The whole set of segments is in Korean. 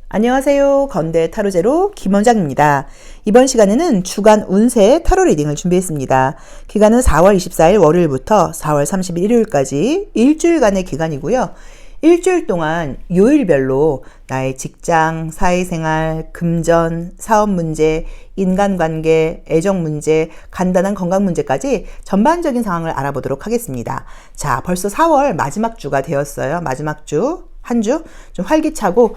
안녕하세요. 건대 타로제로 김원장입니다. 이번 시간에는 주간 운세 타로 리딩을 준비했습니다. 기간은 4월 24일 월요일부터 4월 30일 일요일까지 일주일간의 기간이고요. 일주일 동안 요일별로 나의 직장, 사회생활, 금전, 사업 문제, 인간관계, 애정 문제, 간단한 건강 문제까지 전반적인 상황을 알아보도록 하겠습니다. 자, 벌써 4월 마지막 주가 되었어요. 마지막 주, 한 주 좀 활기차고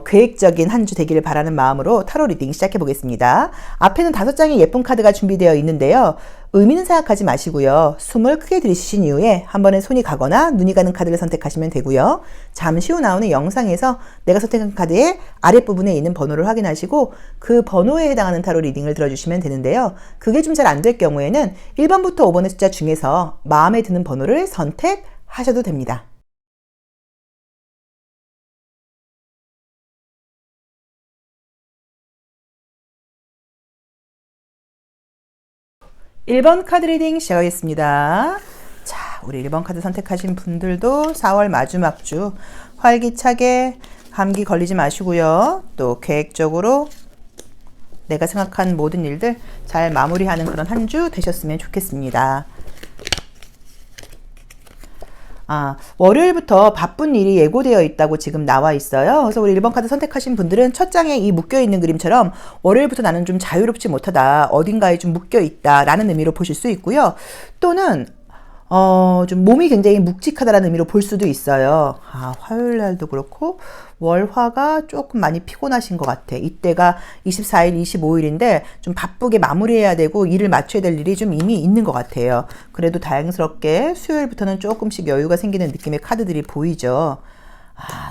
계획적인 한 주 되기를 바라는 마음으로 타로 리딩 시작해 보겠습니다. 앞에는 5장의 예쁜 카드가 준비되어 있는데요. 의미는 생각하지 마시고요. 숨을 크게 들이쉬신 이후에 한 번에 손이 가거나 눈이 가는 카드를 선택하시면 되고요. 잠시 후 나오는 영상에서 내가 선택한 카드의 아랫부분에 있는 번호를 확인하시고 그 번호에 해당하는 타로 리딩을 들어주시면 되는데요. 그게 좀 잘 안 될 경우에는 1번부터 5번의 숫자 중에서 마음에 드는 번호를 선택하셔도 됩니다. 1번 카드 리딩 시작하겠습니다. 자, 우리 1번 카드 선택하신 분들도 4월 마지막 주 활기차게 감기 걸리지 마시고요. 또 계획적으로 내가 생각한 모든 일들 잘 마무리하는 그런 한 주 되셨으면 좋겠습니다. 월요일부터 바쁜 일이 예고되어 있다고 지금 나와 있어요. 그래서 우리 1번 카드 선택하신 분들은 첫 장에 이 묶여있는 그림처럼 월요일부터 나는 좀 자유롭지 못하다, 어딘가에 좀 묶여있다 라는 의미로 보실 수 있고요. 또는 좀 몸이 굉장히 묵직하다라는 의미로 볼 수도 있어요. 화요일 날도 그렇고 월화가 조금 많이 피곤하신 것 같아. 이때가 24일, 25일인데 좀 바쁘게 마무리해야 되고 일을 맞춰야 될 일이 좀 이미 있는 것 같아요. 그래도 다행스럽게 수요일부터는 조금씩 여유가 생기는 느낌의 카드들이 보이죠.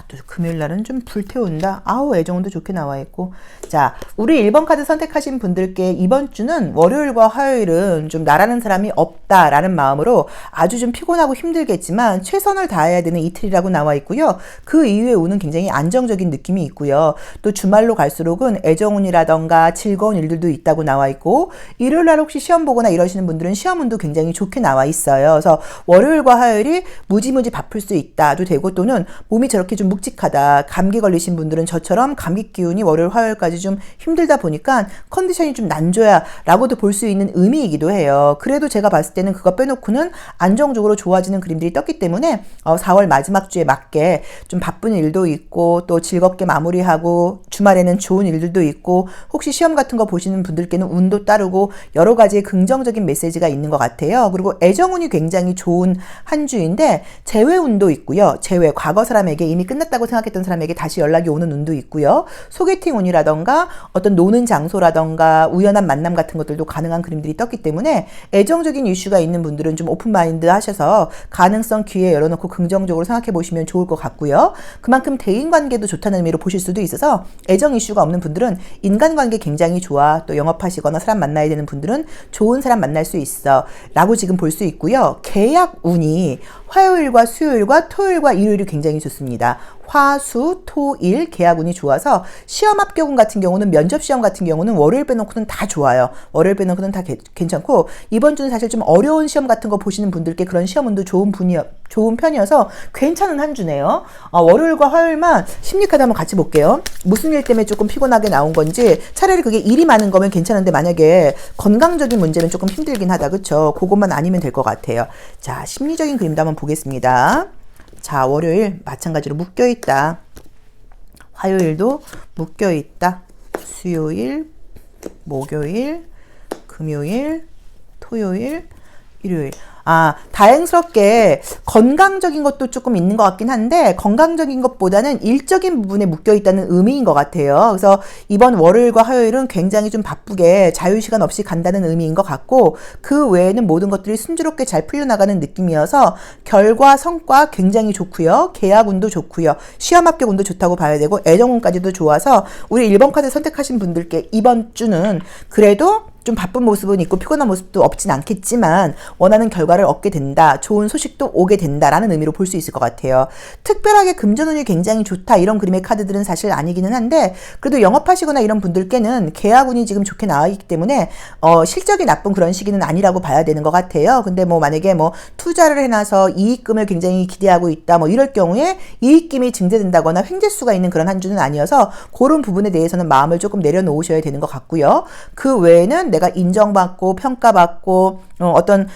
또 금요일 날은 좀 불태운다. 애정운도 좋게 나와 있고. 자, 우리 1번 카드 선택하신 분들께 이번 주는 월요일과 화요일은 좀 나라는 사람이 없다라는 마음으로 아주 좀 피곤하고 힘들겠지만 최선을 다해야 되는 이틀이라고 나와 있고요. 그 이후에 오는 굉장히 안정적인 느낌이 있고요. 또 주말로 갈수록은 애정운이라던가 즐거운 일들도 있다고 나와 있고, 일요일 날 혹시 시험 보거나 이러시는 분들은 시험운도 굉장히 좋게 나와 있어요. 그래서 월요일과 화요일이 무지무지 바쁠 수 있다도 되고, 또는 몸이 저렇게 좀 묵직하다, 감기 걸리신 분들은 저처럼 감기 기운이 월요일 화요일까지 좀 힘들다 보니까 컨디션이 좀 난조야 라고도 볼 수 있는 의미이기도 해요. 그래도 제가 봤을 때는 그거 빼놓고는 안정적으로 좋아지는 그림들이 떴기 때문에 4월 마지막 주에 맞게 좀 바쁜 일도 있고 또 즐겁게 마무리하고 주말에는 좋은 일들도 있고 혹시 시험 같은 거 보시는 분들께는 운도 따르고 여러 가지의 긍정적인 메시지가 있는 것 같아요. 그리고 애정운이 굉장히 좋은 한 주인데 재회운도 있고요. 재회, 과거 사람에게 이미 끝났다고 생각했던 사람에게 다시 연락이 오는 운도 있고요. 소개팅 운이라던가 어떤 노는 장소라던가 우연한 만남 같은 것들도 가능한 그림들이 떴기 때문에 애정적인 이슈가 있는 분들은 좀 오픈마인드 하셔서 가능성 기회 열어놓고 긍정적으로 생각해 보시면 좋을 것 같고요. 그만큼 대인관계도 좋다는 의미로 보실 수도 있어서 애정 이슈가 없는 분들은 인간관계 굉장히 좋아, 또 영업하시거나 사람 만나야 되는 분들은 좋은 사람 만날 수 있어 라고 지금 볼 수 있고요. 계약 운이 화요일과 수요일과 토요일과 일요일이 굉장히 좋습니다. 화, 수, 토, 일 계약운이 좋아서 시험 합격운 같은 경우는 면접 시험 같은 경우는 월요일 빼놓고는 다 좋아요. 월요일 빼놓고는 다 괜찮고, 이번 주는 사실 좀 어려운 시험 같은 거 보시는 분들께 그런 시험운도 좋은 편이어서 괜찮은 한 주네요. 월요일과 화요일만 심리카드 한번 같이 볼게요. 무슨 일 때문에 조금 피곤하게 나온 건지, 차라리 그게 일이 많은 거면 괜찮은데 만약에 건강적인 문제는 조금 힘들긴 하다. 그쵸? 그것만 아니면 될 것 같아요. 자, 심리적인 그림도 한번 보겠습니다. 자, 월요일 마찬가지로 묶여있다. 화요일도 묶여있다. 수요일, 목요일, 금요일, 토요일, 일요일. 다행스럽게 건강적인 것도 조금 있는 것 같긴 한데, 건강적인 것보다는 일적인 부분에 묶여있다는 의미인 것 같아요. 그래서 이번 월요일과 화요일은 굉장히 좀 바쁘게 자유시간 없이 간다는 의미인 것 같고, 그 외에는 모든 것들이 순조롭게 잘 풀려나가는 느낌이어서 결과, 성과 굉장히 좋고요. 계약운도 좋고요. 시험 합격운도 좋다고 봐야 되고, 애정운까지도 좋아서 우리 1번 카드 선택하신 분들께 이번 주는 그래도 좀 바쁜 모습은 있고 피곤한 모습도 없진 않겠지만 원하는 결과를 얻게 된다. 좋은 소식도 오게 된다라는 의미로 볼 수 있을 것 같아요. 특별하게 금전운이 굉장히 좋다 이런 그림의 카드들은 사실 아니기는 한데 그래도 영업하시거나 이런 분들께는 계약운이 지금 좋게 나와 있기 때문에 실적이 나쁜 그런 시기는 아니라고 봐야 되는 것 같아요. 근데 뭐 만약에 뭐 투자를 해놔서 이익금을 굉장히 기대하고 있다 뭐 이럴 경우에 이익금이 증대된다거나 횡재수가 있는 그런 한 주는 아니어서 그런 부분에 대해서는 마음을 조금 내려놓으셔야 되는 것 같고요. 그 외에는 내가 인정받고 평가받고 어떤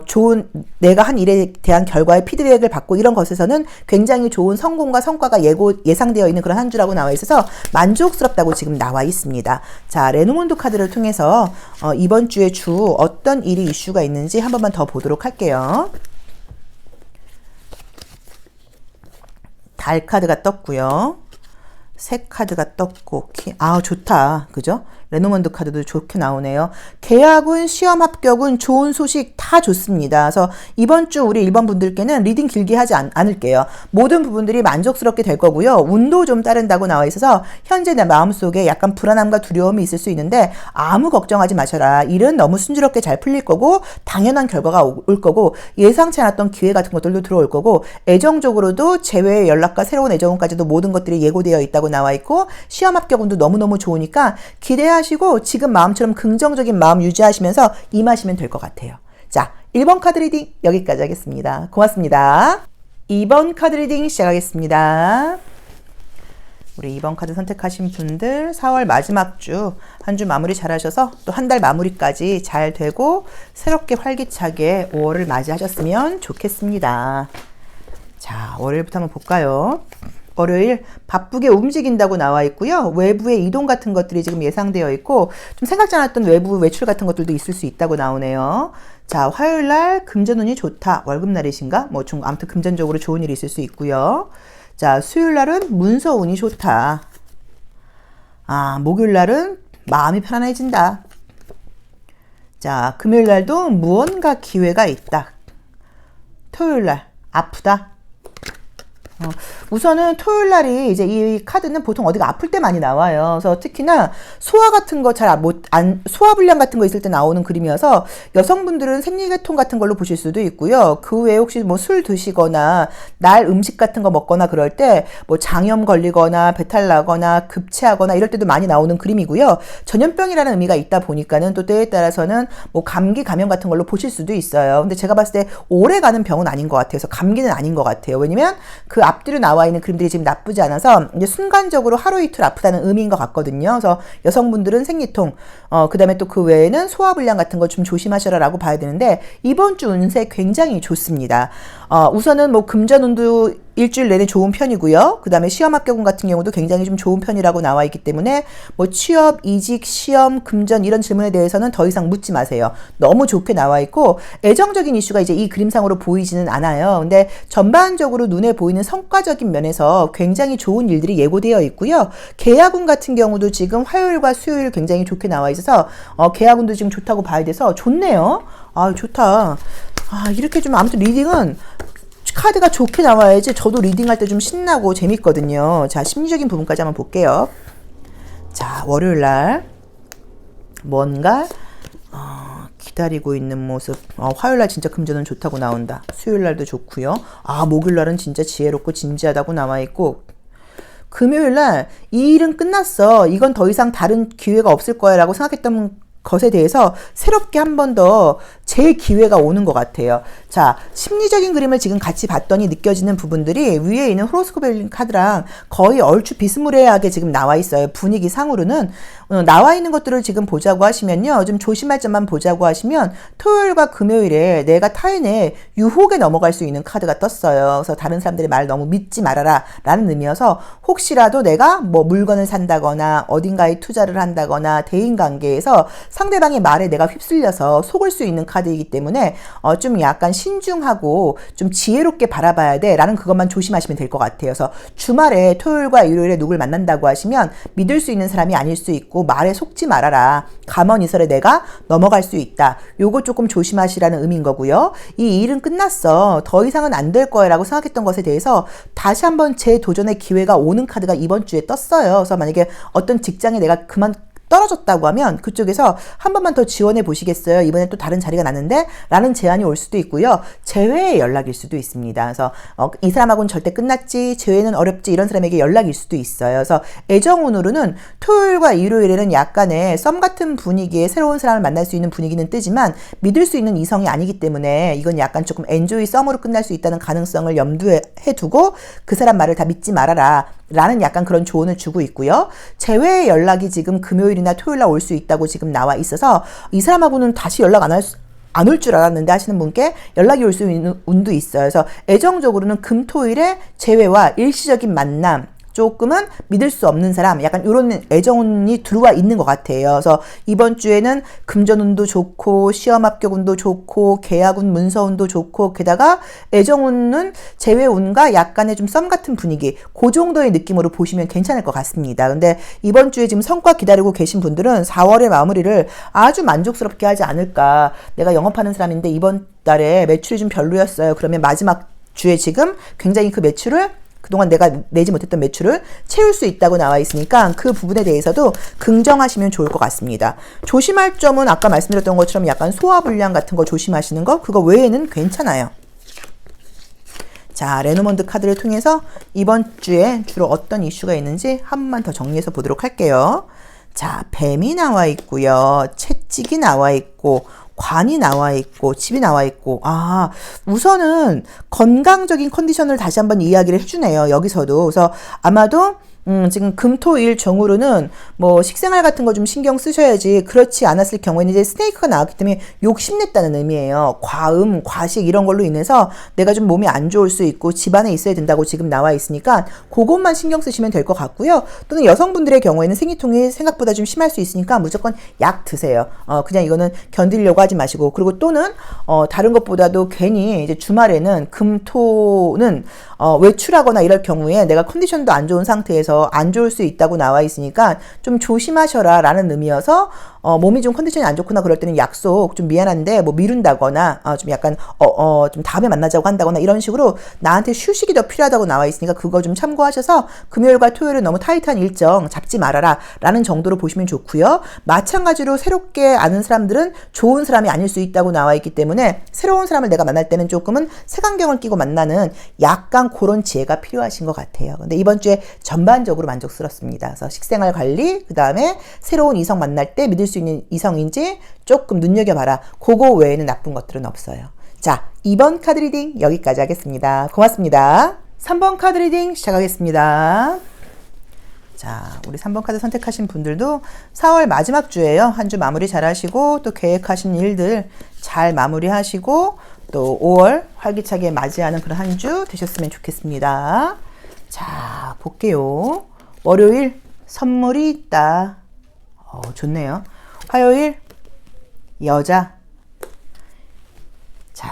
좋은 내가 한 일에 대한 결과의 피드백을 받고 이런 것에서는 굉장히 좋은 성공과 성과가 예상되어 있는 그런 한 주라고 나와 있어서 만족스럽다고 지금 나와 있습니다. 자, 레노몬드 카드를 통해서 이번 주에 주 어떤 일이 이슈가 있는지 한 번만 더 보도록 할게요. 달 카드가 떴고요. 새 카드가 떴고 좋다. 그죠? 레노몬드 카드도 좋게 나오네요. 계약운, 시험 합격은 좋은 소식 다 좋습니다. 그래서 이번 주 우리 1번 분들께는 리딩 길게 하지 않을게요. 모든 부분들이 만족스럽게 될 거고요. 운도 좀 따른다고 나와 있어서 현재 내 마음속에 약간 불안함과 두려움이 있을 수 있는데 아무 걱정하지 마셔라. 일은 너무 순조롭게 잘 풀릴 거고 당연한 결과가 올 거고 예상치 않았던 기회 같은 것들도 들어올 거고 애정적으로도 재회의 연락과 새로운 애정까지도 모든 것들이 예고되어 있다고 나와 있고 시험 합격운도 너무너무 좋으니까 기대하시고 지금 마음처럼 긍정적인 마음 유지하시면서 임하시면 될 것 같아요. 자, 1번 카드 리딩 여기까지 하겠습니다. 고맙습니다. 2번 카드 리딩 시작하겠습니다. 우리 2번 카드 선택하신 분들 4월 마지막 주 한 주 마무리 잘 하셔서 또 한 달 마무리까지 잘 되고 새롭게 활기차게 5월을 맞이하셨으면 좋겠습니다. 자, 월요일부터 한번 볼까요? 월요일 바쁘게 움직인다고 나와 있고요. 외부의 이동 같은 것들이 지금 예상되어 있고 좀 생각지 않았던 외부 외출 같은 것들도 있을 수 있다고 나오네요. 자, 화요일 날 금전운이 좋다. 월급날이신가? 뭐 좀 아무튼 금전적으로 좋은 일이 있을 수 있고요. 자, 수요일 날은 문서운이 좋다. 목요일 날은 마음이 편안해진다. 자, 금요일 날도 무언가 기회가 있다. 토요일 날 아프다. 우선은 토요일 날이 이제 이 카드는 보통 어디가 아플 때 많이 나와요. 그래서 특히나 소화 같은 거 소화불량 같은 거 있을 때 나오는 그림이어서 여성분들은 생리계통 같은 걸로 보실 수도 있고요. 그 외에 혹시 뭐 술 드시거나 날 음식 같은 거 먹거나 그럴 때 뭐 장염 걸리거나 배탈 나거나 급체하거나 이럴 때도 많이 나오는 그림이고요. 전염병이라는 의미가 있다 보니까는 또 때에 따라서는 뭐 감기 감염 같은 걸로 보실 수도 있어요. 근데 제가 봤을 때 오래 가는 병은 아닌 것 같아요. 그래서 감기는 아닌 것 같아요. 왜냐면 그 앞뒤로 나와 있는 그림들이 지금 나쁘지 않아서 이제 순간적으로 하루 이틀 아프다는 의미인 것 같거든요. 그래서 여성분들은 생리통, 그 다음에 또 그 외에는 소화불량 같은 거 좀 조심하셔라라고 봐야 되는데 이번 주 운세 굉장히 좋습니다. 우선은 뭐 금전운도 일주일 내내 좋은 편이고요. 그 다음에 시험 합격운 같은 경우도 굉장히 좀 좋은 편이라고 나와 있기 때문에 뭐 취업, 이직, 시험, 금전 이런 질문에 대해서는 더 이상 묻지 마세요. 너무 좋게 나와 있고 애정적인 이슈가 이제 이 그림상으로 보이지는 않아요. 근데 전반적으로 눈에 보이는 성과적인 면에서 굉장히 좋은 일들이 예고되어 있고요. 계약운 같은 경우도 지금 화요일과 수요일 굉장히 좋게 나와 있어서 계약운도 지금 좋다고 봐야 돼서 좋네요. 좋다. 이렇게 좀 아무튼 리딩은 카드가 좋게 나와야지 저도 리딩할 때 좀 신나고 재밌거든요. 자, 심리적인 부분까지 한번 볼게요. 자, 월요일 날 뭔가 기다리고 있는 모습. 화요일 날 진짜 금전은 좋다고 나온다. 수요일 날도 좋고요. 목요일 날은 진짜 지혜롭고 진지하다고 나와 있고 금요일 날 이 일은 끝났어. 이건 더 이상 다른 기회가 없을 거야 라고 생각했던 것에 대해서 새롭게 한 번 더 제 기회가 오는 것 같아요. 자, 심리적인 그림을 지금 같이 봤더니 느껴지는 부분들이 위에 있는 호로스코프 카드랑 거의 얼추 비스무리하게 지금 나와 있어요. 분위기 상으로는 나와 있는 것들을 지금 보자고 하시면요. 좀 조심할 점만 보자고 하시면 토요일과 금요일에 내가 타인의 유혹에 넘어갈 수 있는 카드가 떴어요. 그래서 다른 사람들의 말 너무 믿지 말아라 라는 의미여서 혹시라도 내가 뭐 물건을 산다거나 어딘가에 투자를 한다거나 대인관계에서 상대방의 말에 내가 휩쓸려서 속을 수 있는 카드이기 때문에 좀 약간 신중하고 좀 지혜롭게 바라봐야 돼 라는 그것만 조심하시면 될 것 같아요. 그래서 주말에 토요일과 일요일에 누굴 만난다고 하시면 믿을 수 있는 사람이 아닐 수 있고 말에 속지 말아라. 가만히서래 내가 넘어갈 수 있다. 요거 조금 조심하시라는 의미인 거고요. 이 일은 끝났어. 더 이상은 안 될 거야 라고 생각했던 것에 대해서 다시 한번 재도전의 기회가 오는 카드가 이번 주에 떴어요. 그래서 만약에 어떤 직장에 내가 떨어졌다고 하면 그쪽에서 한 번만 더 지원해 보시겠어요? 이번에 또 다른 자리가 났는데? 라는 제안이 올 수도 있고요. 재회의 연락일 수도 있습니다. 그래서 이 사람하고는 절대 끝났지, 재회는 어렵지, 이런 사람에게 연락일 수도 있어요. 그래서 애정운으로는 토요일과 일요일에는 약간의 썸 같은 분위기에 새로운 사람을 만날 수 있는 분위기는 뜨지만 믿을 수 있는 이성이 아니기 때문에 이건 약간 조금 엔조이 썸으로 끝날 수 있다는 가능성을 염두에 두고 그 사람 말을 다 믿지 말아라 라는 약간 그런 조언을 주고 있고요. 재회의 연락이 지금 금요일이나 토요일날 올 수 있다고 지금 나와 있어서 이 사람하고는 다시 연락 안 올 줄 알았는데 하시는 분께 연락이 올 수 있는 운도 있어요. 그래서 애정적으로는 금, 토일에 재회와 일시적인 만남, 조금은 믿을 수 없는 사람, 약간 이런 애정운이 들어와 있는 것 같아요. 그래서 이번 주에는 금전운도 좋고 시험 합격운도 좋고 계약운, 문서운도 좋고 게다가 애정운은 재회운과 약간의 좀 썸 같은 분위기, 그 정도의 느낌으로 보시면 괜찮을 것 같습니다. 근데 이번 주에 지금 성과 기다리고 계신 분들은 4월의 마무리를 아주 만족스럽게 하지 않을까. 내가 영업하는 사람인데 이번 달에 매출이 좀 별로였어요. 그러면 마지막 주에 지금 굉장히 그 매출을 그동안 내가 내지 못했던 매출을 채울 수 있다고 나와 있으니까 그 부분에 대해서도 긍정하시면 좋을 것 같습니다. 조심할 점은 아까 말씀드렸던 것처럼 약간 소화불량 같은 거 조심하시는 거, 그거 외에는 괜찮아요. 자, 레노먼드 카드를 통해서 이번 주에 주로 어떤 이슈가 있는지 한 번만 더 정리해서 보도록 할게요. 자, 뱀이 나와 있고요. 채찍이 나와 있고 관이 나와 있고 집이 나와 있고, 우선은 건강적인 컨디션을 다시 한번 이야기를 해주네요. 여기서도. 그래서 아마도 지금 금토일 정으로는 뭐 식생활 같은 거 좀 신경 쓰셔야지, 그렇지 않았을 경우에는 이제 스네이크가 나왔기 때문에 욕심냈다는 의미예요. 과음, 과식 이런 걸로 인해서 내가 좀 몸이 안 좋을 수 있고 집안에 있어야 된다고 지금 나와 있으니까 그것만 신경 쓰시면 될 것 같고요. 또는 여성분들의 경우에는 생리통이 생각보다 좀 심할 수 있으니까 무조건 약 드세요. 그냥 이거는 견디려고 하지 마시고, 그리고 또는 다른 것보다도 괜히 이제 주말에는 금토는 외출하거나 이럴 경우에 내가 컨디션도 안 좋은 상태에서 안 좋을 수 있다고 나와 있으니까 좀 조심하셔라 라는 의미여서 몸이 좀 컨디션이 안 좋거나 그럴 때는 약속 좀 미안한데 뭐 미룬다거나 좀 약간 좀 다음에 만나자고 한다거나 이런 식으로 나한테 휴식이 더 필요하다고 나와 있으니까 그거 좀 참고하셔서 금요일과 토요일은 너무 타이트한 일정 잡지 말아라 라는 정도로 보시면 좋고요. 마찬가지로 새롭게 아는 사람들은 좋은 사람이 아닐 수 있다고 나와 있기 때문에 새로운 사람을 내가 만날 때는 조금은 색안경을 끼고 만나는 약간 그런 지혜가 필요하신 것 같아요. 근데 이번 주에 전반적으로 만족스럽습니다. 그래서 식생활 관리, 그 다음에 새로운 이성 만날 때 믿을 수 있는 이성인지 조금 눈여겨봐라. 그거 외에는 나쁜 것들은 없어요. 자, 2번 카드 리딩 여기까지 하겠습니다. 고맙습니다. 3번 카드 리딩 시작하겠습니다. 자, 우리 3번 카드 선택하신 분들도 4월 마지막 주예요. 한 주 마무리 잘 하시고 또 계획하신 일들 잘 마무리하시고 또 5월 활기차게 맞이하는 그런 한 주 되셨으면 좋겠습니다. 자, 볼게요. 월요일 선물이 있다. 좋네요. 화요일 여자. 자,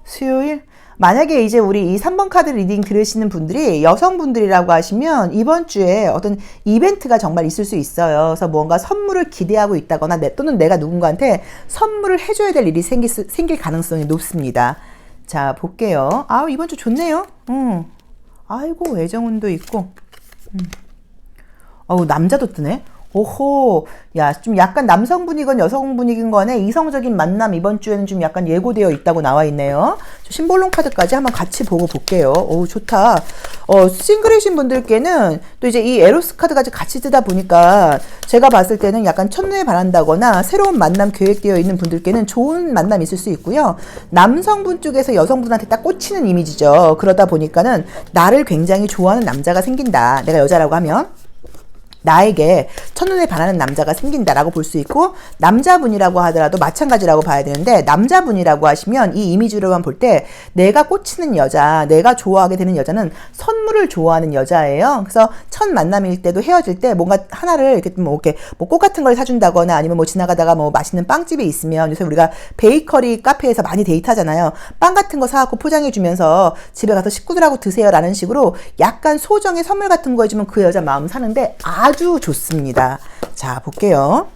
수요일 만약에 이제 우리 이 3번 카드 리딩 들으시는 분들이 여성분들이라고 하시면 이번 주에 어떤 이벤트가 정말 있을 수 있어요. 그래서 뭔가 선물을 기대하고 있다거나 또는 내가 누군가한테 선물을 해줘야 될 일이 생길 가능성이 높습니다. 자, 볼게요. 이번 주 좋네요. 아이고, 애정운도 있고. 남자도 뜨네. 오호, 야, 좀 약간 남성분이건 여성분이건 간에 이성적인 만남 이번 주에는 좀 약간 예고되어 있다고 나와 있네요. 심볼론 카드까지 한번 같이 보고 볼게요. 오, 좋다. 싱글이신 분들께는 또 이제 이 에로스 카드까지 같이 뜨다 보니까 제가 봤을 때는 약간 첫눈에 반한다거나 새로운 만남 계획되어 있는 분들께는 좋은 만남이 있을 수 있고요. 남성분 쪽에서 여성분한테 딱 꽂히는 이미지죠. 그러다 보니까는 나를 굉장히 좋아하는 남자가 생긴다. 내가 여자라고 하면. 나에게 첫눈에 반하는 남자가 생긴다라고 볼 수 있고, 남자분이라고 하더라도 마찬가지라고 봐야 되는데, 남자분이라고 하시면 이 이미지로만 볼 때 내가 꽂히는 여자, 내가 좋아하게 되는 여자는 선물을 좋아하는 여자예요. 그래서 첫 만남일 때도 헤어질 때 뭔가 하나를 이렇게 꽃 같은 걸 사준다거나 아니면 뭐 지나가다가 뭐 맛있는 빵집에 있으면 요새 우리가 베이커리 카페에서 많이 데이트하잖아요. 빵 같은 거 사갖고 포장해 주면서 집에 가서 식구들하고 드세요라는 식으로 약간 소정의 선물 같은 거 해주면 그 여자 마음 사는데 아주 좋습니다. 자, 볼게요.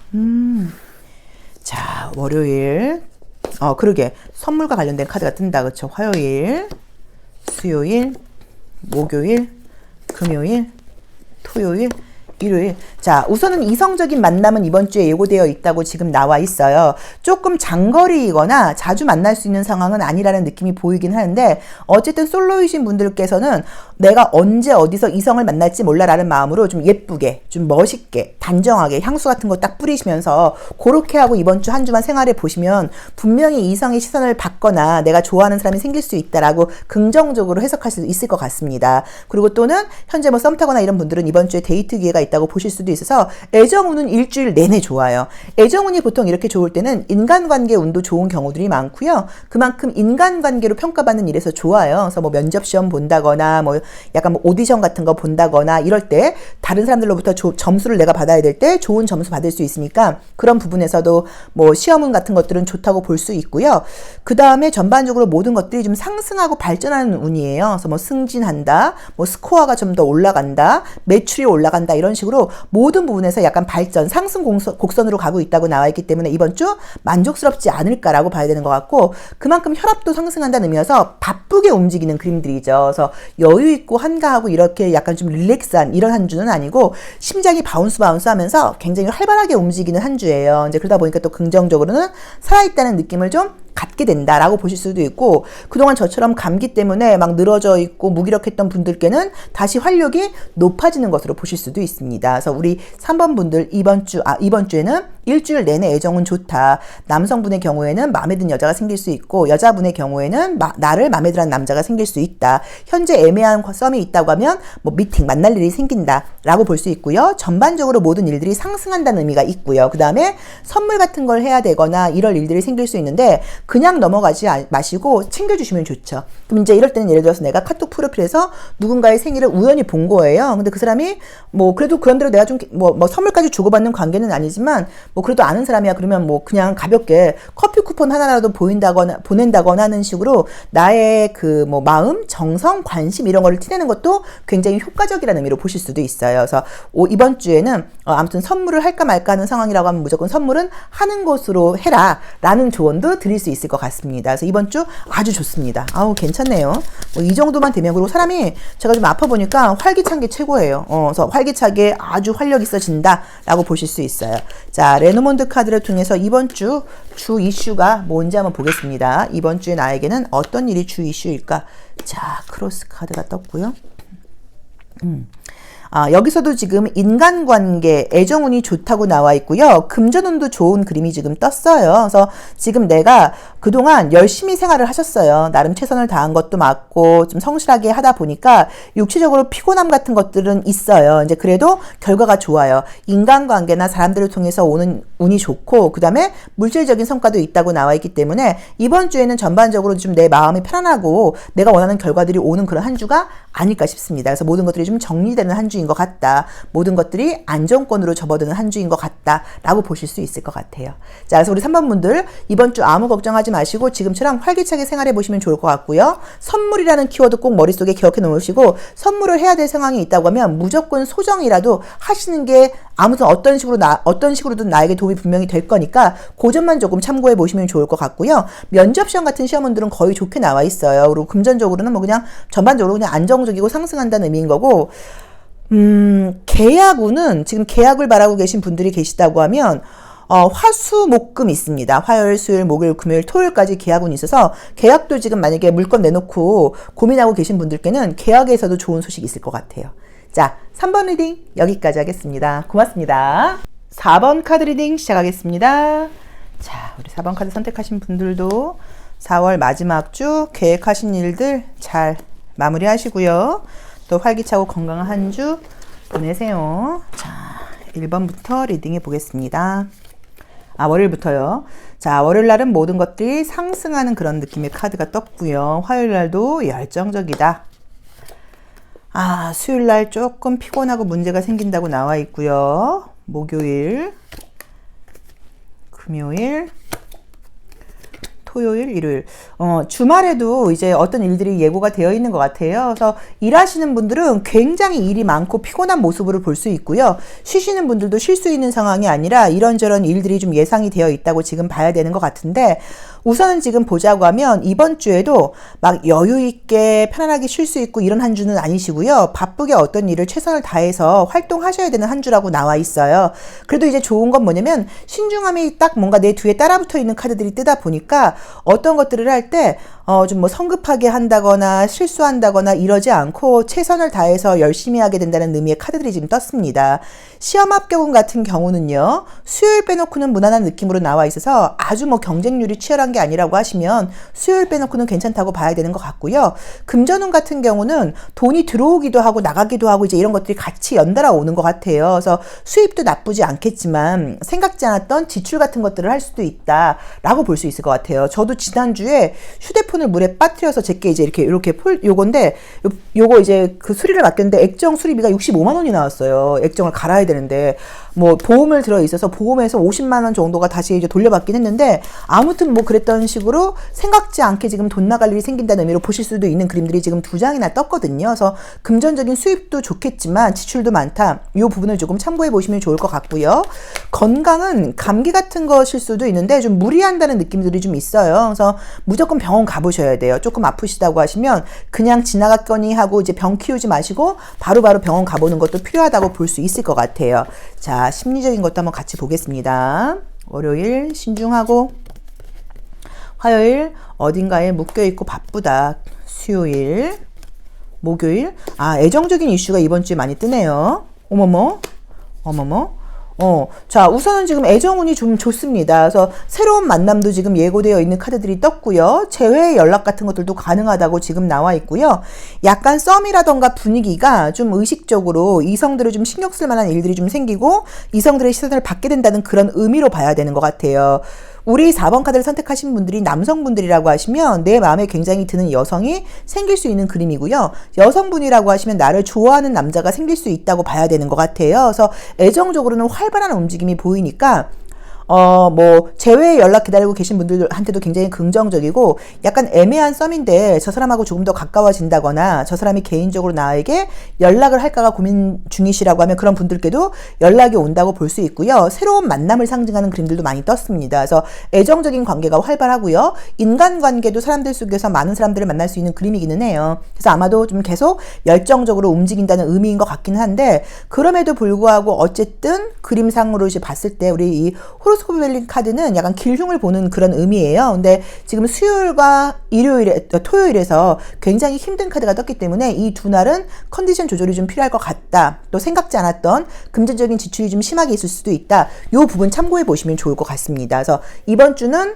자, 월요일. 그러게. 선물과 관련된 카드가 뜬다. 그쵸? 화요일, 수요일, 목요일, 금요일, 토요일, 일요일. 자, 우선은 이성적인 만남은 이번 주에 예고되어 있다고 지금 나와 있어요. 조금 장거리이거나 자주 만날 수 있는 상황은 아니라는 느낌이 보이긴 하는데 어쨌든 솔로이신 분들께서는 내가 언제 어디서 이성을 만날지 몰라라는 마음으로 좀 예쁘게, 좀 멋있게, 단정하게 향수 같은 거 딱 뿌리시면서 그렇게 하고 이번 주 한 주만 생활해 보시면 분명히 이성의 시선을 받거나 내가 좋아하는 사람이 생길 수 있다라고 긍정적으로 해석할 수 있을 것 같습니다. 그리고 또는 현재 뭐 썸 타거나 이런 분들은 이번 주에 데이트 기회가 있다고 보실 수도 있어서 애정운은 일주일 내내 좋아요. 애정운이 보통 이렇게 좋을 때는 인간관계 운도 좋은 경우들이 많고요. 그만큼 인간관계로 평가받는 일에서 좋아요. 그래서 뭐 면접시험 본다거나 뭐 약간 뭐 오디션 같은 거 본다거나 이럴 때 다른 사람들로부터 점수를 내가 받아야 될 때 좋은 점수 받을 수 있으니까 그런 부분에서도 뭐 시험운 같은 것들은 좋다고 볼 수 있고요. 그 다음에 전반적으로 모든 것들이 좀 상승하고 발전하는 운이에요. 그래서 뭐 승진한다, 뭐 스코어가 좀 더 올라간다, 매출이 올라간다 이런 식으로 모든 부분에서 약간 발전, 상승 곡선으로 가고 있다고 나와 있기 때문에 이번 주 만족스럽지 않을까라고 봐야 되는 것 같고 그만큼 혈압도 상승한다는 의미여서 바쁘게 움직이는 그림들이죠. 그래서 여유 있고 한가하고 이렇게 약간 좀 릴렉스한 이런 한 주는 아니고 심장이 바운스 하면서 굉장히 활발하게 움직이는 한 주예요. 이제 그러다 보니까 또 긍정적으로는 살아있다는 느낌을 좀 갖게 된다라고 보실 수도 있고 그동안 저처럼 감기 때문에 막 늘어져 있고 무기력했던 분들께는 다시 활력이 높아지는 것으로 보실 수도 있습니다. 그래서 우리 3번 분들 이번 주에는 일주일 내내 애정은 좋다. 남성분의 경우에는 마음에 든 여자가 생길 수 있고 여자분의 경우에는 나를 마음에 들어하는 남자가 생길 수 있다. 현재 애매한 썸이 있다고 하면 뭐 미팅 만날 일이 생긴다라고 볼 수 있고요. 전반적으로 모든 일들이 상승한다는 의미가 있고요. 그 다음에 선물 같은 걸 해야 되거나 이럴 일들이 생길 수 있는데 그냥 넘어가지 마시고 챙겨주시면 좋죠. 그럼 이제 이럴 때는 예를 들어서 내가 카톡 프로필에서 누군가의 생일을 우연히 본 거예요. 근데 그 사람이 뭐 그래도 그런대로 내가 좀 뭐 선물까지 주고받는 관계는 아니지만 뭐 그래도 아는 사람이야 그러면 뭐 그냥 가볍게 커피 쿠폰 하나라도 보낸다거나 하는 식으로 나의 그 뭐 마음, 정성, 관심 이런 거를 티내는 것도 굉장히 효과적이라는 의미로 보실 수도 있어요. 그래서 이번 주에는 아무튼 선물을 할까 말까 하는 상황이라고 하면 무조건 선물은 하는 것으로 해라 라는 조언도 드릴 수 있을 것 같습니다. 그래서 이번 주 아주 좋습니다. 아우 괜찮네요. 뭐 이 정도만 되면 그리고 사람이 제가 좀 아파 보니까 활기찬 게 최고예요. 그래서 활기차게 아주 활력 있어진다 라고 보실 수 있어요. 자, 레노몬드 카드를 통해서 이번 주 이슈가 뭔지 한번 보겠습니다. 이번 주에 나에게는 어떤 일이 주 이슈일까? 자, 크로스 카드가 떴고요. 여기서도 지금 인간관계, 애정운이 좋다고 나와 있고요. 금전운도 좋은 그림이 지금 떴어요. 그래서 지금 내가 그동안 열심히 생활을 하셨어요. 나름 최선을 다한 것도 맞고 좀 성실하게 하다 보니까 육체적으로 피곤함 같은 것들은 있어요. 이제 그래도 결과가 좋아요. 인간관계나 사람들을 통해서 오는 운이 좋고 그 다음에 물질적인 성과도 있다고 나와 있기 때문에 이번 주에는 전반적으로 좀 내 마음이 편안하고 내가 원하는 결과들이 오는 그런 한 주가 아닐까 싶습니다. 그래서 모든 것들이 좀 정리되는 한 주인 것 같다. 모든 것들이 안정권으로 접어드는 한 주인 것 같다. 라고 보실 수 있을 것 같아요. 자, 그래서 우리 3번 분들 이번 주 아무 걱정하지 마시고 지금처럼 활기차게 생활해 보시면 좋을 것 같고요. 선물이라는 키워드 꼭 머릿속에 기억해 놓으시고 선물을 해야 될 상황이 있다고 하면 무조건 소정이라도 하시는 게 아무튼 어떤 식으로든 나에게 도움이 분명히 될 거니까 그 점만 조금 참고해 보시면 좋을 것 같고요. 면접 시험 같은 시험원들은 거의 좋게 나와 있어요. 그리고 금전적으로는 뭐 그냥 전반적으로 그냥 안정적이고 상승한다는 의미인 거고 계약운은 지금 계약을 바라고 계신 분들이 계시다고 하면 화수목금 있습니다. 화요일, 수요일, 목요일, 금요일, 토요일까지 계약운이 있어서 계약도 지금 만약에 물건 내놓고 고민하고 계신 분들께는 계약에서도 좋은 소식이 있을 것 같아요. 자, 3번 리딩 여기까지 하겠습니다. 고맙습니다. 4번 카드 리딩 시작하겠습니다. 자, 우리 4번 카드 선택하신 분들도 4월 마지막 주 계획하신 일들 잘 마무리하시고요. 또 활기차고 건강한 한 주 보내세요. 자, 1번부터 리딩해 보겠습니다. 월요일부터요. 자, 월요일 날은 모든 것들이 상승하는 그런 느낌의 카드가 떴고요. 화요일 날도 열정적이다. 수요일 날 조금 피곤하고 문제가 생긴다고 나와 있고요. 목요일, 금요일, 토요일, 일요일. 주말에도 이제 어떤 일들이 예고가 되어 있는 것 같아요. 그래서 일하시는 분들은 굉장히 일이 많고 피곤한 모습으로 볼 수 있고요. 쉬시는 분들도 쉴 수 있는 상황이 아니라 이런저런 일들이 좀 예상이 되어 있다고 지금 봐야 되는 것 같은데 우선은 지금 보자고 하면 이번 주에도 막 여유 있게 편안하게 쉴 수 있고 이런 한 주는 아니시고요. 바쁘게 어떤 일을 최선을 다해서 활동하셔야 되는 한 주라고 나와 있어요. 그래도 이제 좋은 건 뭐냐면 신중함이 딱 뭔가 내 뒤에 따라붙어 있는 카드들이 뜨다 보니까 어떤 것들을 할 때 좀 뭐 성급하게 한다거나 실수한다거나 이러지 않고 최선을 다해서 열심히 하게 된다는 의미의 카드들이 지금 떴습니다. 시험 합격운 같은 경우는요. 수요일 빼놓고는 무난한 느낌으로 나와 있어서 아주 뭐 경쟁률이 치열한 게 아니라고 하시면 수요일 빼놓고는 괜찮다고 봐야 되는 것 같고요. 금전운 같은 경우는 돈이 들어오기도 하고 나가기도 하고 이제 이런 것들이 같이 연달아 오는 것 같아요. 그래서 수입도 나쁘지 않겠지만 생각지 않았던 지출 같은 것들을 할 수도 있다라고 볼 수 있을 것 같아요. 저도 지난주에 휴대폰을 물에 빠뜨려서 제게 이제 이렇게 요건데 요거 이제 그 수리를 맡겼는데 액정 수리비가 65만 원이 나왔어요. 액정을 갈아야 되는데 뭐 보험을 들어 있어서 보험에서 50만 원 정도가 다시 이제 돌려받긴 했는데 아무튼 뭐 그랬던 식으로 생각지 않게 지금 돈 나갈 일이 생긴다는 의미로 보실 수도 있는 그림들이 지금 2장이나 떴거든요. 그래서 금전적인 수입도 좋겠지만 지출도 많다. 이 부분을 조금 참고해 보시면 좋을 것 같고요. 건강은 감기 같은 것일 수도 있는데 좀 무리한다는 느낌들이 좀 있어요. 그래서 무조건 병원 가보셔야 돼요. 조금 아프시다고 하시면 그냥 지나갔거니 하고 이제 병 키우지 마시고 바로바로 병원 가보는 것도 필요하다고 볼 수 있을 것 같아요. 자, 심리적인 것도 한번 같이 보겠습니다. 월요일 신중하고, 화요일 어딘가에 묶여있고 바쁘다. 수요일, 목요일 애정적인 이슈가 이번 주에 많이 뜨네요. 어머머. 자, 우선은 지금 애정운이 좀 좋습니다. 그래서 새로운 만남도 지금 예고되어 있는 카드들이 떴고요. 재회 연락 같은 것들도 가능하다고 지금 나와 있고요. 약간 썸이라던가 분위기가 좀 의식적으로 이성들을 좀 신경 쓸 만한 일들이 좀 생기고 이성들의 시선을 받게 된다는 그런 의미로 봐야 되는 것 같아요. 우리 4번 카드를 선택하신 분들이 남성분들이라고 하시면 내 마음에 굉장히 드는 여성이 생길 수 있는 그림이고요. 여성분이라고 하시면 나를 좋아하는 남자가 생길 수 있다고 봐야 되는 것 같아요. 그래서 애정적으로는 활발한 움직임이 보이니까 뭐 재회 연락 기다리고 계신 분들한테도 굉장히 긍정적이고 약간 애매한 썸인데 저 사람하고 조금 더 가까워진다거나 저 사람이 개인적으로 나에게 연락을 할까가 고민 중이시라고 하면 그런 분들께도 연락이 온다고 볼 수 있고요. 새로운 만남을 상징하는 그림들도 많이 떴습니다. 그래서 애정적인 관계가 활발하고요. 인간관계도 사람들 속에서 많은 사람들을 만날 수 있는 그림이기는 해요. 그래서 아마도 좀 계속 열정적으로 움직인다는 의미인 것 같기는 한데 그럼에도 불구하고 어쨌든 그림상으로 이제 봤을 때 우리 이 호로스코프 벨링 카드는 약간 길흉을 보는 그런 의미예요. 근데 지금 수요일과 토요일에서 굉장히 힘든 카드가 떴기 때문에 이 두 날은 컨디션 조절이 좀 필요할 것 같다. 또 생각지 않았던 금전적인 지출이 좀 심하게 있을 수도 있다. 이 부분 참고해 보시면 좋을 것 같습니다. 그래서 이번 주는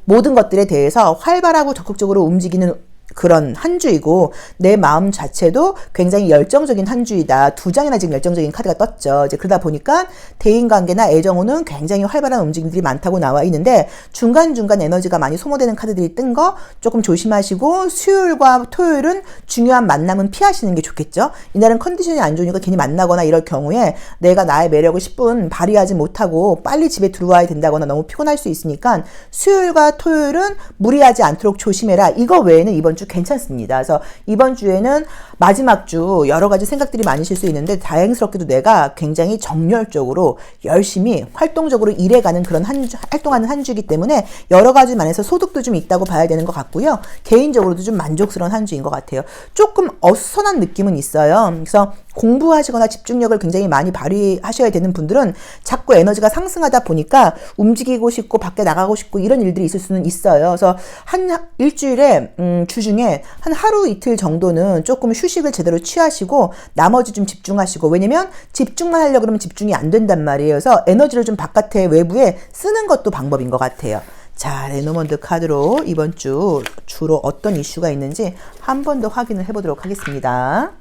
모든 것들에 대해서 활발하고 적극적으로 움직이는 그런 한 주이고 내 마음 자체도 굉장히 열정적인 한 주이다. 2장이나 지금 열정적인 카드가 떴죠. 이제 그러다 보니까 대인관계나 애정운은 굉장히 활발한 움직임들이 많다고 나와 있는데 중간중간 에너지가 많이 소모되는 카드들이 뜬 거 조금 조심하시고 수요일과 토요일은 중요한 만남은 피하시는 게 좋겠죠. 이날은 컨디션이 안 좋으니까 괜히 만나거나 이럴 경우에 내가 나의 매력을 10분 발휘하지 못하고 빨리 집에 들어와야 된다거나 너무 피곤할 수 있으니까 수요일과 토요일은 무리하지 않도록 조심해라. 이거 외에는 이번 주 괜찮습니다. 그래서 이번 주에는 마지막 주 여러 가지 생각들이 많으실 수 있는데 다행스럽게도 내가 굉장히 정열적으로 열심히 활동적으로 일해가는 그런 활동하는 한 주이기 때문에 여러 가지 면에서 소득도 좀 있다고 봐야 되는 것 같고요. 개인적으로도 좀 만족스러운 한 주인 것 같아요. 조금 어수선한 느낌은 있어요. 그래서 공부하시거나 집중력을 굉장히 많이 발휘하셔야 되는 분들은 자꾸 에너지가 상승하다 보니까 움직이고 싶고 밖에 나가고 싶고 이런 일들이 있을 수는 있어요. 그래서 한 일주일에 주 중에 한 하루 이틀 정도는 조금 휴식을 제대로 취하시고 나머지 좀 집중하시고 왜냐면 집중만 하려고 그러면 집중이 안 된단 말이에요. 그래서 에너지를 좀 바깥에 외부에 쓰는 것도 방법인 것 같아요. 자, 레노먼드 카드로 이번 주 주로 어떤 이슈가 있는지 한 번 더 확인을 해보도록 하겠습니다.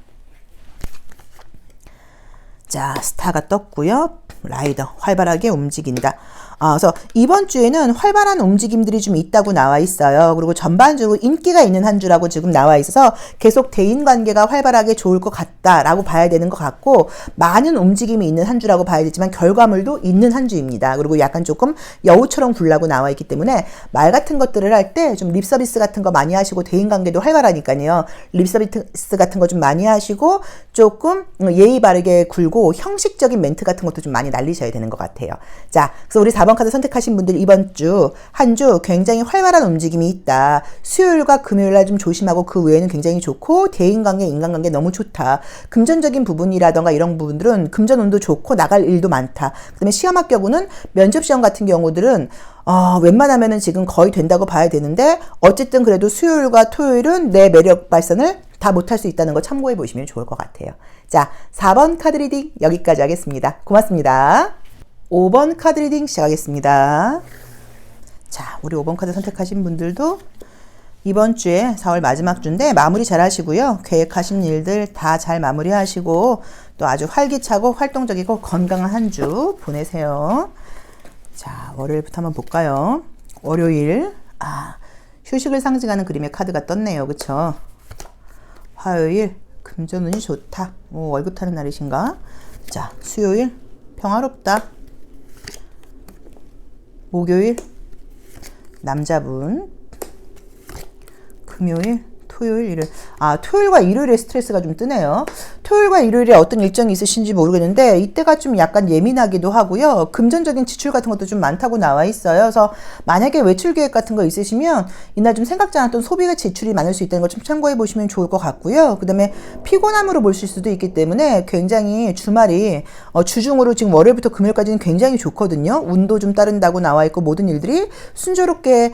자, 스타가 떴고요. 라이더, 활발하게 움직인다. 그래서 이번 주에는 활발한 움직임들이 좀 있다고 나와 있어요. 그리고 전반적으로 인기가 있는 한 주라고 지금 나와 있어서 계속 대인관계가 활발하게 좋을 것 같다라고 봐야 되는 것 같고 많은 움직임이 있는 한 주라고 봐야 되지만 결과물도 있는 한 주입니다. 그리고 약간 조금 여우처럼 굴라고 나와 있기 때문에 말 같은 것들을 할 때 좀 립서비스 같은 거 많이 하시고 대인관계도 활발하니까요. 립서비스 같은 거 좀 많이 하시고 조금 예의 바르게 굴고 형식적인 멘트 같은 것도 좀 많이 날리셔야 되는 것 같아요. 자, 그래서 우리 4번 4번 카드 선택하신 분들 이번 주, 한 주 굉장히 활발한 움직임이 있다. 수요일과 금요일 날 좀 조심하고 그 외에는 굉장히 좋고, 대인관계, 인간관계 너무 좋다. 금전적인 부분이라던가 이런 부분들은 금전운도 좋고 나갈 일도 많다. 그 다음에 시험 합격운은 면접시험 같은 경우들은 웬만하면은 지금 거의 된다고 봐야 되는데, 어쨌든 그래도 수요일과 토요일은 내 매력 발산을 다 못할 수 있다는 거 참고해 보시면 좋을 것 같아요. 자, 4번 카드 리딩 여기까지 하겠습니다. 고맙습니다. 5번 카드 리딩 시작하겠습니다. 자, 우리 5번 카드 선택하신 분들도 이번 주에 4월 마지막 주인데 마무리 잘 하시고요. 계획하신 일들 다 잘 마무리하시고 또 아주 활기차고 활동적이고 건강한 한 주 보내세요. 자, 월요일부터 한번 볼까요? 월요일, 휴식을 상징하는 그림의 카드가 떴네요. 그쵸? 화요일, 금전운이 좋다. 월급 타는 날이신가? 자, 수요일, 평화롭다. 목요일, 남자분. 금요일, 토요일, 일요일. 토요일과 일요일에 스트레스가 좀 뜨네요. 토요일과 일요일에 어떤 일정이 있으신지 모르겠는데 이때가 좀 약간 예민하기도 하고요. 금전적인 지출 같은 것도 좀 많다고 나와 있어요. 그래서 만약에 외출 계획 같은 거 있으시면 이날 좀 생각지 않았던 소비가 지출이 많을 수 있다는 거 좀 참고해 보시면 좋을 것 같고요. 그 다음에 피곤함으로 보실 수도 있기 때문에 굉장히 주말이 주중으로 지금 월요일부터 금요일까지는 굉장히 좋거든요. 운도 좀 따른다고 나와 있고 모든 일들이 순조롭게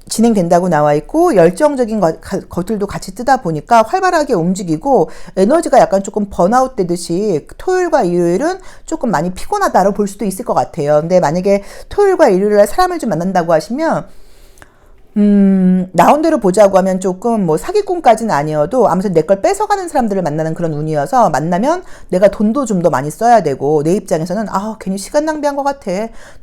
진행된다고 나와 있고 열정적인 것들도 같이 뜨다 보니까 활발하게 움직이고 에너지가 약간 조금 번아웃 되듯이 토요일과 일요일은 조금 많이 피곤하다로 볼 수도 있을 것 같아요. 근데 만약에 토요일과 일요일에 사람을 좀 만난다고 하시면 나온 대로 보자고 하면 조금 뭐 사기꾼까지는 아니어도 아무튼 내 걸 뺏어가는 사람들을 만나는 그런 운이어서 만나면 내가 돈도 좀 더 많이 써야 되고 내 입장에서는 괜히 시간 낭비한 것 같아.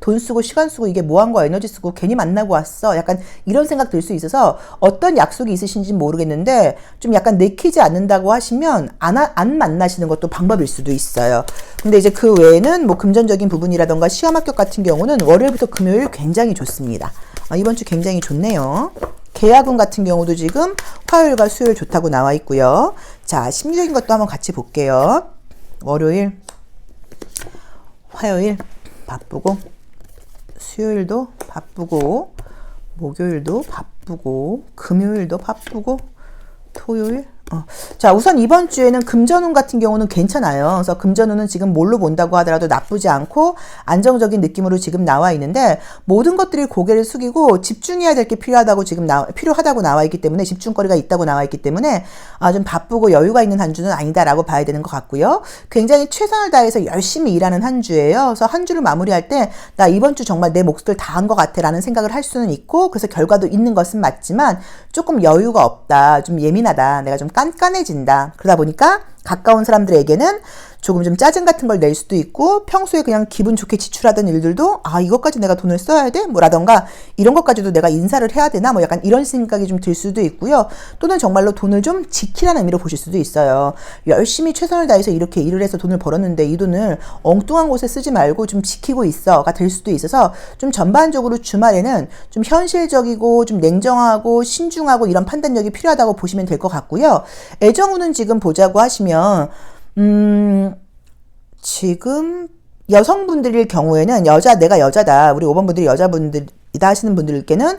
돈 쓰고 시간 쓰고 이게 뭐 한 거야. 에너지 쓰고 괜히 만나고 왔어. 약간 이런 생각 들 수 있어서 어떤 약속이 있으신지 모르겠는데 좀 약간 내키지 않는다고 하시면 안 만나시는 것도 방법일 수도 있어요. 근데 이제 그 외에는 뭐 금전적인 부분이라던가 시험 합격 같은 경우는 월요일부터 금요일 굉장히 좋습니다. 이번 주 굉장히 좋네요. 계약운 같은 경우도 지금 화요일과 수요일 좋다고 나와 있고요. 자, 심리적인 것도 한번 같이 볼게요. 월요일, 화요일 바쁘고 수요일도 바쁘고 목요일도 바쁘고 금요일도 바쁘고 토요일 자, 우선 이번 주에는 금전운 같은 경우는 괜찮아요. 그래서 금전운은 지금 뭘로 본다고 하더라도 나쁘지 않고 안정적인 느낌으로 지금 나와 있는데 모든 것들이 고개를 숙이고 집중해야 될 게 필요하다고 필요하다고 나와 있기 때문에 집중거리가 있다고 나와 있기 때문에 좀 바쁘고 여유가 있는 한 주는 아니다라고 봐야 되는 것 같고요. 굉장히 최선을 다해서 열심히 일하는 한 주예요. 그래서 한 주를 마무리할 때 나 이번 주 정말 내 몫을 다한 것 같아 라는 생각을 할 수는 있고 그래서 결과도 있는 것은 맞지만 조금 여유가 없다. 좀 예민하다. 내가 좀 깐깐해진다. 그러다 보니까 가까운 사람들에게는 조금 좀 짜증 같은 걸 낼 수도 있고 평소에 그냥 기분 좋게 지출하던 일들도 이것까지 내가 돈을 써야 돼? 뭐라던가 이런 것까지도 내가 인사를 해야 되나? 뭐 약간 이런 생각이 좀 들 수도 있고요. 또는 정말로 돈을 좀 지키라는 의미로 보실 수도 있어요. 열심히 최선을 다해서 이렇게 일을 해서 돈을 벌었는데 이 돈을 엉뚱한 곳에 쓰지 말고 좀 지키고 있어가 될 수도 있어서 좀 전반적으로 주말에는 좀 현실적이고 좀 냉정하고 신중하고 이런 판단력이 필요하다고 보시면 될 것 같고요. 애정운은 지금 보자고 하시면 지금 여성분들일 경우에는 내가 여자다. 우리 5번 분들이 여자분들이다 하시는 분들께는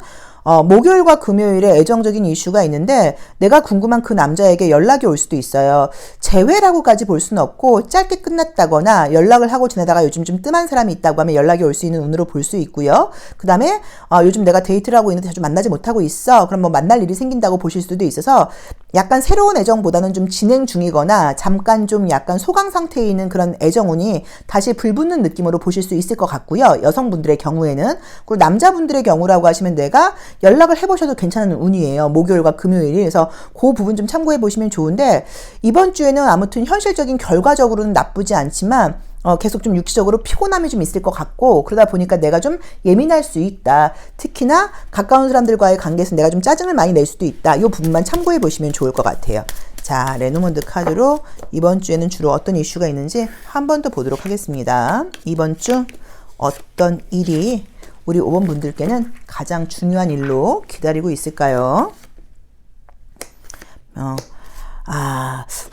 목요일과 금요일에 애정적인 이슈가 있는데 내가 궁금한 그 남자에게 연락이 올 수도 있어요. 재회라고까지 볼 수는 없고 짧게 끝났다거나 연락을 하고 지내다가 요즘 좀 뜸한 사람이 있다고 하면 연락이 올 수 있는 운으로 볼 수 있고요. 그 다음에 요즘 내가 데이트를 하고 있는데 자주 만나지 못하고 있어. 그럼 뭐 만날 일이 생긴다고 보실 수도 있어서 약간 새로운 애정보다는 좀 진행 중이거나 잠깐 좀 약간 소강 상태에 있는 그런 애정운이 다시 불붙는 느낌으로 보실 수 있을 것 같고요. 여성분들의 경우에는. 그리고 남자분들의 경우라고 하시면 내가 연락을 해보셔도 괜찮은 운이에요. 목요일과 금요일이. 그래서 그 부분 좀 참고해 보시면 좋은데 이번 주에는 아무튼 현실적인 결과적으로는 나쁘지 않지만 계속 좀 육체적으로 피곤함이 좀 있을 것 같고 그러다 보니까 내가 좀 예민할 수 있다. 특히나 가까운 사람들과의 관계에서 내가 좀 짜증을 많이 낼 수도 있다. 이 부분만 참고해 보시면 좋을 것 같아요. 자, 레노먼드 카드로 이번 주에는 주로 어떤 이슈가 있는지 한 번 더 보도록 하겠습니다. 이번 주 어떤 일이 우리 5번 분들께는 가장 중요한 일로 기다리고 있을까요?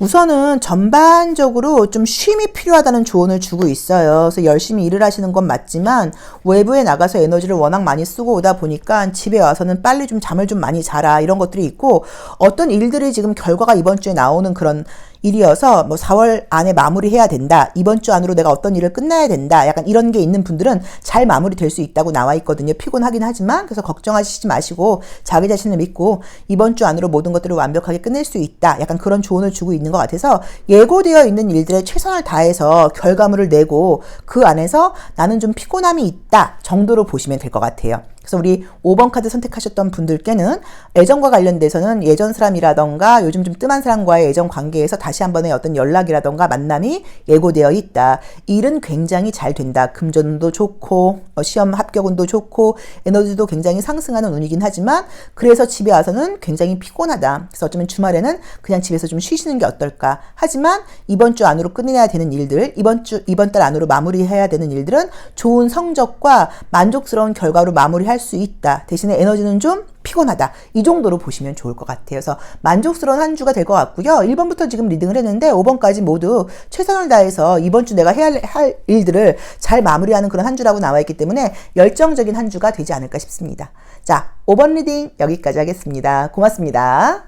우선은 전반적으로 좀 쉼이 필요하다는 조언을 주고 있어요. 그래서 열심히 일을 하시는 건 맞지만 외부에 나가서 에너지를 워낙 많이 쓰고 오다 보니까 집에 와서는 빨리 좀 잠을 좀 많이 자라 이런 것들이 있고 어떤 일들이 지금 결과가 이번 주에 나오는 그런 일이어서 뭐 4월 안에 마무리해야 된다. 이번 주 안으로 내가 어떤 일을 끝내야 된다. 약간 이런 게 있는 분들은 잘 마무리될 수 있다고 나와 있거든요. 피곤하긴 하지만 그래서 걱정하시지 마시고 자기 자신을 믿고 이번 주 안으로 모든 것들을 완벽하게 끝낼 수 있다. 약간 그런 조언을 주고 있는 것 같아서 예고되어 있는 일들에 최선을 다해서 결과물을 내고 그 안에서 나는 좀 피곤함이 있다 정도로 보시면 될 것 같아요. 그래서 우리 5번 카드 선택하셨던 분들께는 애정과 관련돼서는 예전 사람이라던가 요즘 좀 뜸한 사람과의 애정 관계에서 다시 한번의 어떤 연락이라던가 만남이 예고되어 있다. 일은 굉장히 잘 된다. 금전도 좋고 시험 합격운도 좋고 에너지도 굉장히 상승하는 운이긴 하지만 그래서 집에 와서는 굉장히 피곤하다. 그래서 어쩌면 주말에는 그냥 집에서 좀 쉬시는 게 어떨까. 하지만 이번 주 안으로 끝내야 되는 일들, 이번 달 안으로 마무리해야 되는 일들은 좋은 성적과 만족스러운 결과로 마무리할 수 있다. 대신에 에너지는 좀 피곤하다. 이 정도로 보시면 좋을 것 같아요. 그래서 만족스러운 한 주가 될 것 같고요. 1번부터 지금 리딩을 했는데 5번까지 모두 최선을 다해서 이번 주 내가 해야 할 일들을 잘 마무리하는 그런 한 주라고 나와 있기 때문에 열정적인 한 주가 되지 않을까 싶습니다. 자, 5번 리딩 여기까지 하겠습니다. 고맙습니다.